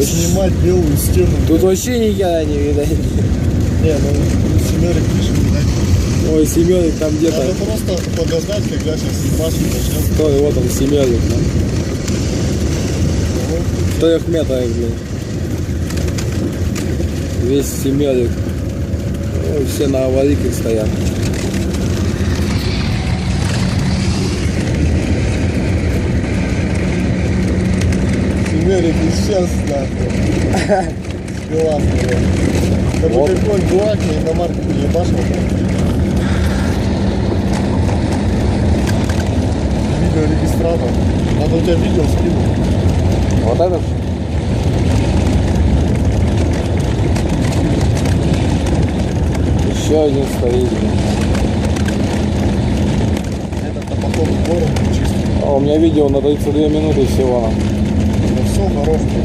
снимать белую стену. Тут вообще никогда не видать. Не, ну семерик пишет, видать. Ой, семерик там где-то. Надо просто подождать, когда сейчас снимашку начнем. Стой, вот он, семерик, да? В 3 метрах, блин. Весь семерик. Ой, все на аварийках стоят. Семерик исчез, нахуй. Спила, блин. Как бы какой дурак, мне иномарку не ебашил. Видеорегистратор. Надо у тебя видео скинуть. Вот этот? Еще один стоит. Этот-то походу город чистый. А у меня видео на 32 минуты всего. Ну все, хорош, блин.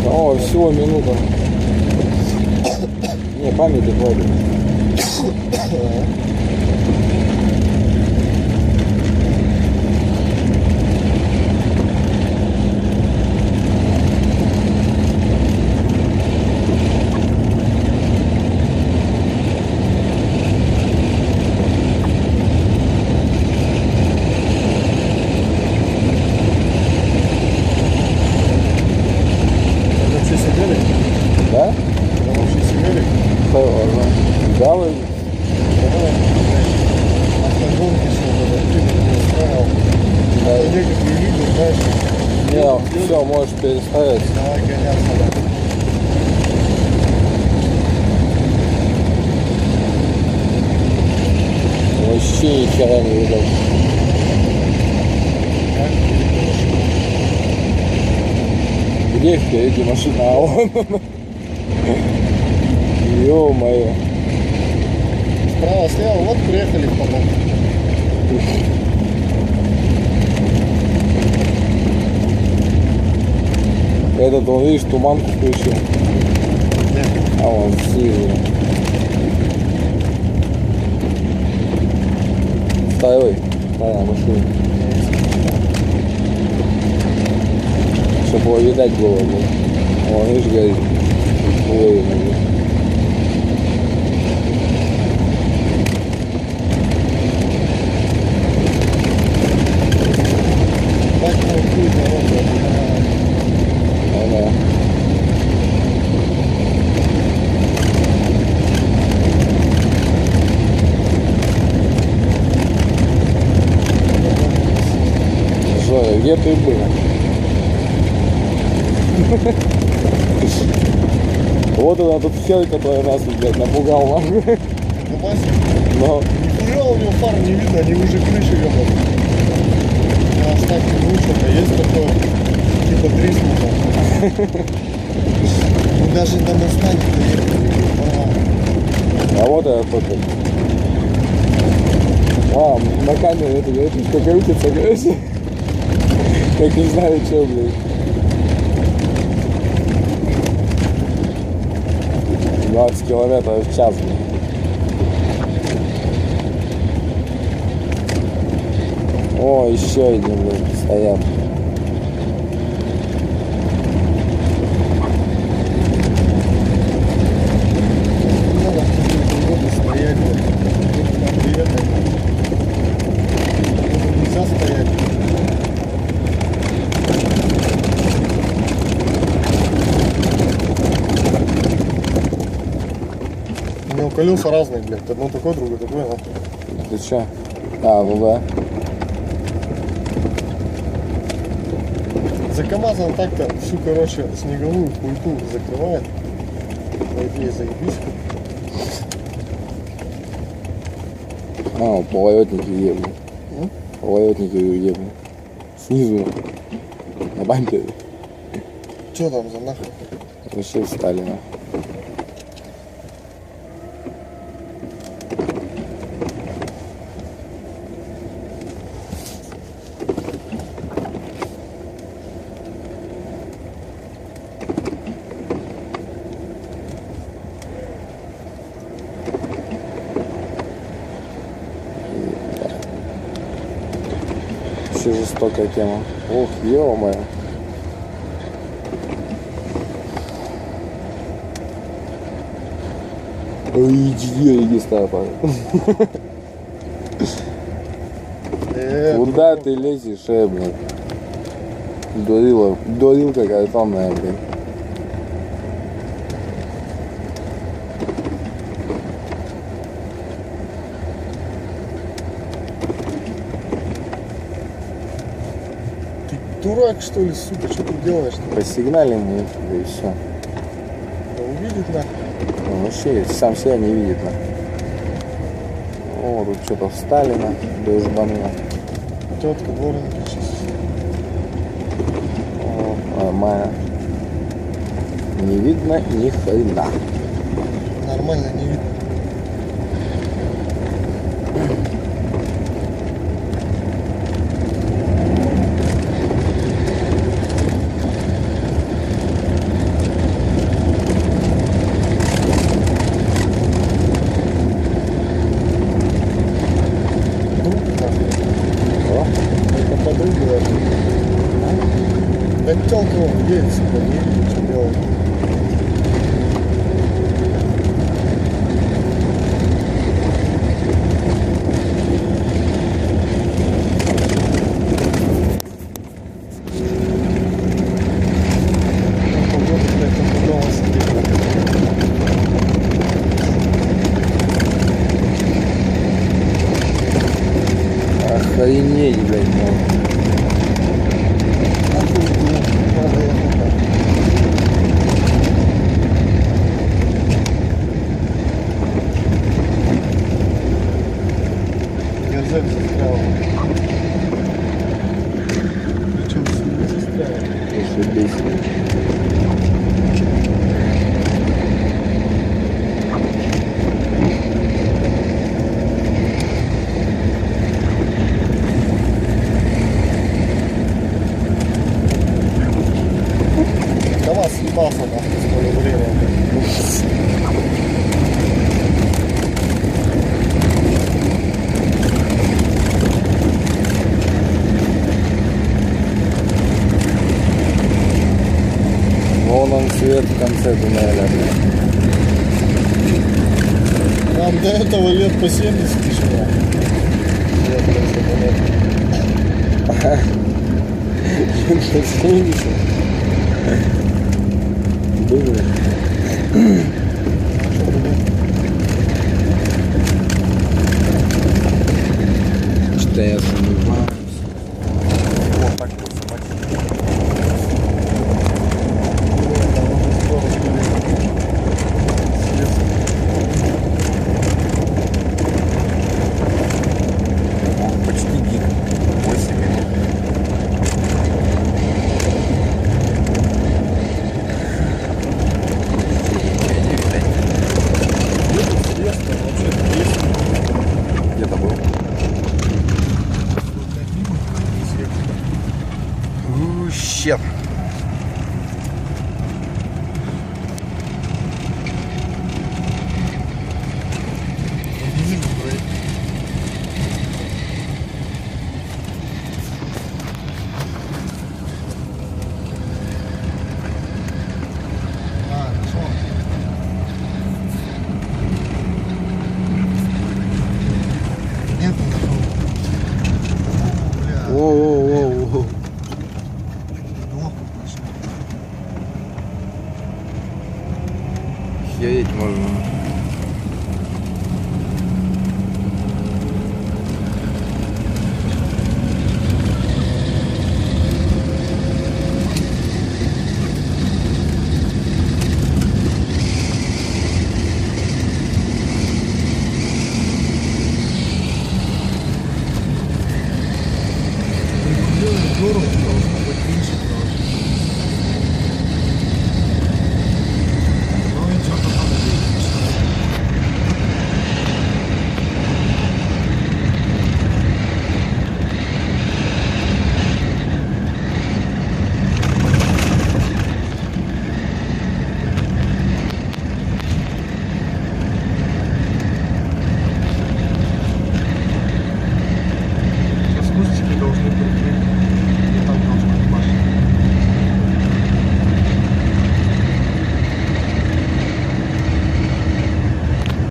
О, всего минута. Не, памяти хватит. Да? Это вообще семерик. Да, вы... Автогонки все, надо не устраивал. Да. Некоторые видео, знаешь, Не, все, можешь переставить. давай гоняться. Вообще ни хера не видать. Где впереди машина? А он. Ё-моё. Справа, слева, вот приехали потом. Этот, он, видишь, туманку включил. А он снизу. Вторая машина. Чтобы его видать было. Вон, видишь, горит. Ой, Так, ну, хуй, народ, да. Зоя, где ты был? Вот она тут хер, которая нас, блядь, напугал нахуй. Но нихуя у него фар не видно, они уже крыши ебают. На оставке глушика есть такое, типа триснуто. Мы даже на Мустанге доехали. а вот я только. А, на камере это крутится, короче. Как не знаю, что, блядь. 20 километров в час, блядь. О, еще один, блядь, стоят. Надо стоять, приехать. Нельзя стоять. У него колеса разные, блядь. Одно такое, другое такое, нахуй. Ты че? А, ВВ. За КамАЗом так-то всю, короче, снеговую хуйту закрывает. По идее, заебись. А, поворотники ебли. Поворотники ебли. Снизу. На бампере. Че там за нахуй? Вообще встали, на. Вообще жестокая тема. Ох, ё-моё. Ой, Гестапо. Куда ты лезешь, блядь? Дурилка картонная, блядь. Ты дурак, что ли, сука, что ты делаешь? Посигнали мне, да и все. Увидит нахуй. Он вообще сам себя не видит, на. О, тут что-то встали, на, дружбануло. Тетка дворники сейчас. О, нормально. Не видно ни хрена. Нормально не видно. О, Это подруга. Да телка он едет, сука, не видит, что делает. Погода, блядь, там дома сидит. охренеть, блядь, можно. Газель застряла. Причем сильно застряла. Зашибись. КамАЗ съебался нахуй в свое время. Вон он свет в конце туннеля, блядь. Нам до этого лет по 70 еще. Лет по 70. Блин. Что я сомневаюсь. Вот так вот собаки. Там уже скорость Почти гиг. 8 минут. Где-то был. Щет. Нет, бля. Воу-воу-воу. Хереть можно.